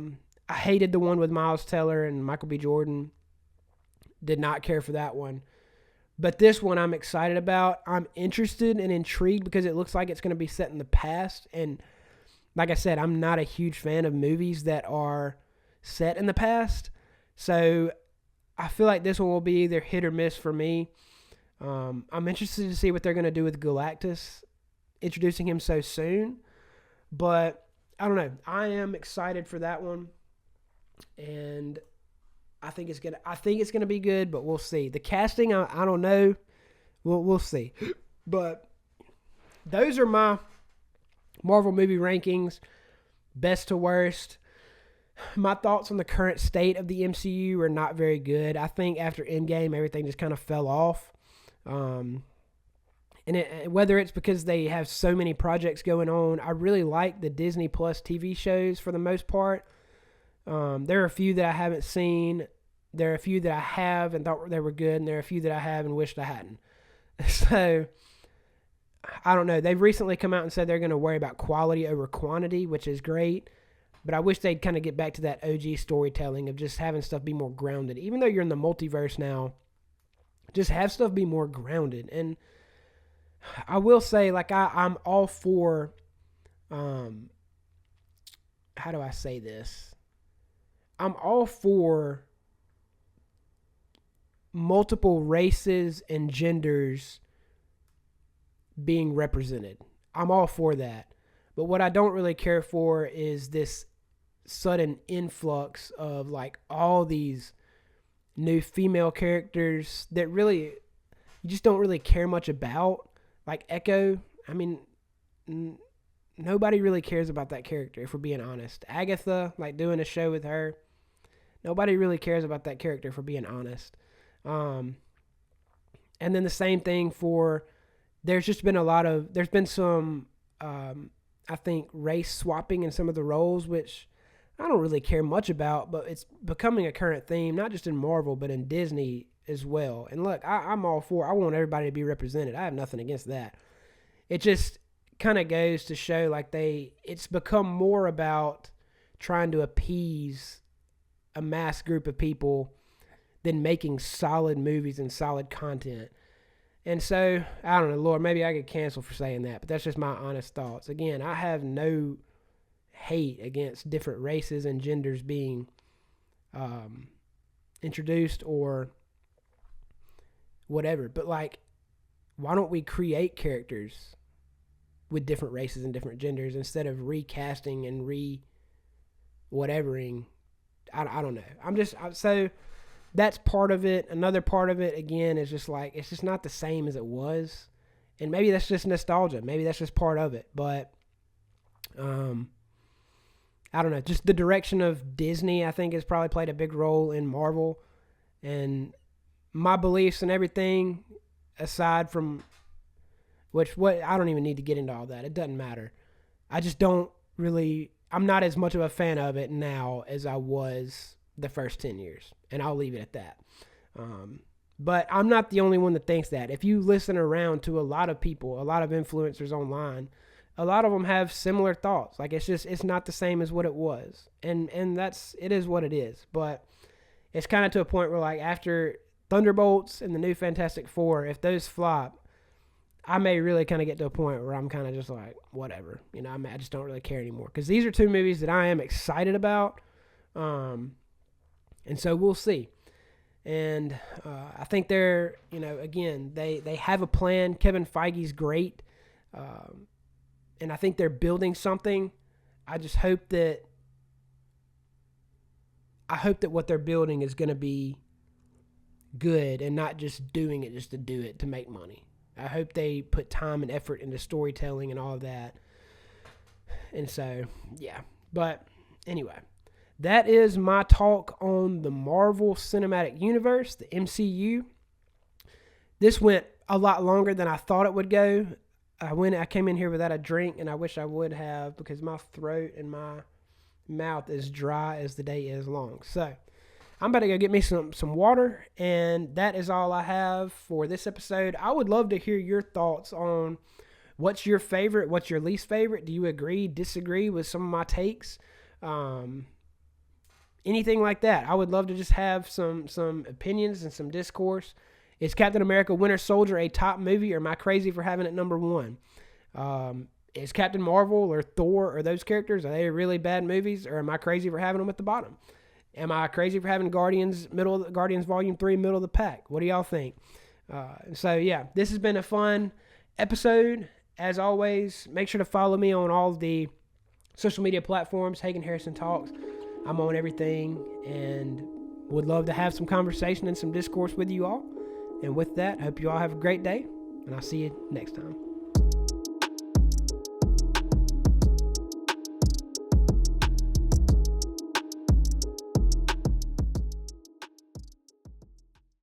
hated the one with Miles Teller and Michael B. Jordan. Did not care for that one. But this one I'm excited about. I'm interested and intrigued because it looks like it's going to be set in the past. And like I said, I'm not a huge fan of movies that are set in the past. So I feel like this one will be either hit or miss for me. I'm interested to see what they're going to do with Galactus, introducing him so soon. But I don't know. I am excited for that one. And I think it's gonna be good, but we'll see. The casting, I don't know. We'll see. But those are my Marvel movie rankings, best to worst. My thoughts on the current state of the MCU are not very good. I think after Endgame, everything just kind of fell off. And whether it's because they have so many projects going on, I really like the Disney Plus TV shows for the most part. There are a few that I haven't seen. There are a few that I have and thought they were good, and there are a few that I have and wished I hadn't. So, I don't know. They've recently come out and said they're going to worry about quality over quantity, which is great. But I wish they'd kind of get back to that OG storytelling of just having stuff be more grounded. Even though you're in the multiverse now, just have stuff be more grounded. And I will say, like, I'm all for, how do I say this? I'm all for multiple races and genders being represented. I'm all for that. But what I don't really care for is this sudden influx of, like, all these new female characters that really, you just don't really care much about. Like Echo, I mean, nobody really cares about that character, if we're being honest. Agatha, like, doing a show with her, nobody really cares about that character, if we're being honest. And then the same thing for, there's been some, I think, race swapping in some of the roles, which I don't really care much about, but it's becoming a current theme, not just in Marvel, but in Disney as well. And look, I'm all for, I want everybody to be represented. I have nothing against that. It just kind of goes to show, like, it's become more about trying to appease a mass group of people than making solid movies and solid content. And so, I don't know, Lord, maybe I get canceled for saying that, but that's just my honest thoughts. Again, I have no hate against different races and genders being introduced or whatever. But, like, why don't we create characters with different races and different genders instead of recasting and whatevering? I don't know. So that's part of it. Another part of it, again, is just like, it's just not the same as it was. And maybe that's just nostalgia. Maybe that's just part of it. But, I don't know. Just the direction of Disney, I think, has probably played a big role in Marvel. And my beliefs and everything, aside from what I don't even need to get into all that. It doesn't matter. I just don't really. I'm not as much of a fan of it now as I was the first 10 years, and I'll leave it at that. But I'm not the only one that thinks that. If you listen around to a lot of people, a lot of influencers online, a lot of them have similar thoughts. Like it's not the same as what it was, and it is what it is. But it's kind of to a point where, like, after Thunderbolts and the new Fantastic Four, if those flop, I may really kind of get to a point where I'm kind of just like, whatever, I just don't really care anymore, because these are two movies that I am excited about, and so we'll see. And I think they're, again, they have a plan. Kevin Feige's great, and I think they're building something. I just hope that what they're building is going to be good and not just doing it just to do it to make money. I hope they put time and effort into storytelling and all of that. And so, yeah. But anyway, that is my talk on the Marvel Cinematic Universe, the MCU. This went a lot longer than I thought it would go. I came in here without a drink, and I wish I would have, because my throat and my mouth is dry as the day is long. So I'm about to go get me some water, and that is all I have for this episode. I would love to hear your thoughts on what's your favorite, what's your least favorite. Do you agree, disagree with some of my takes? Anything like that. I would love to just have some opinions and some discourse. Is Captain America Winter Soldier a top movie, or am I crazy for having it number one? Is Captain Marvel or Thor or those characters, are they really bad movies, or am I crazy for having them at the bottom? Am I crazy for having Guardians Volume 3 middle of the pack? What do y'all think? So, yeah, this has been a fun episode. As always, make sure to follow me on all the social media platforms, Hagen Harrison Talks. I'm on everything, and would love to have some conversation and some discourse with you all. And with that, I hope you all have a great day, and I'll see you next time.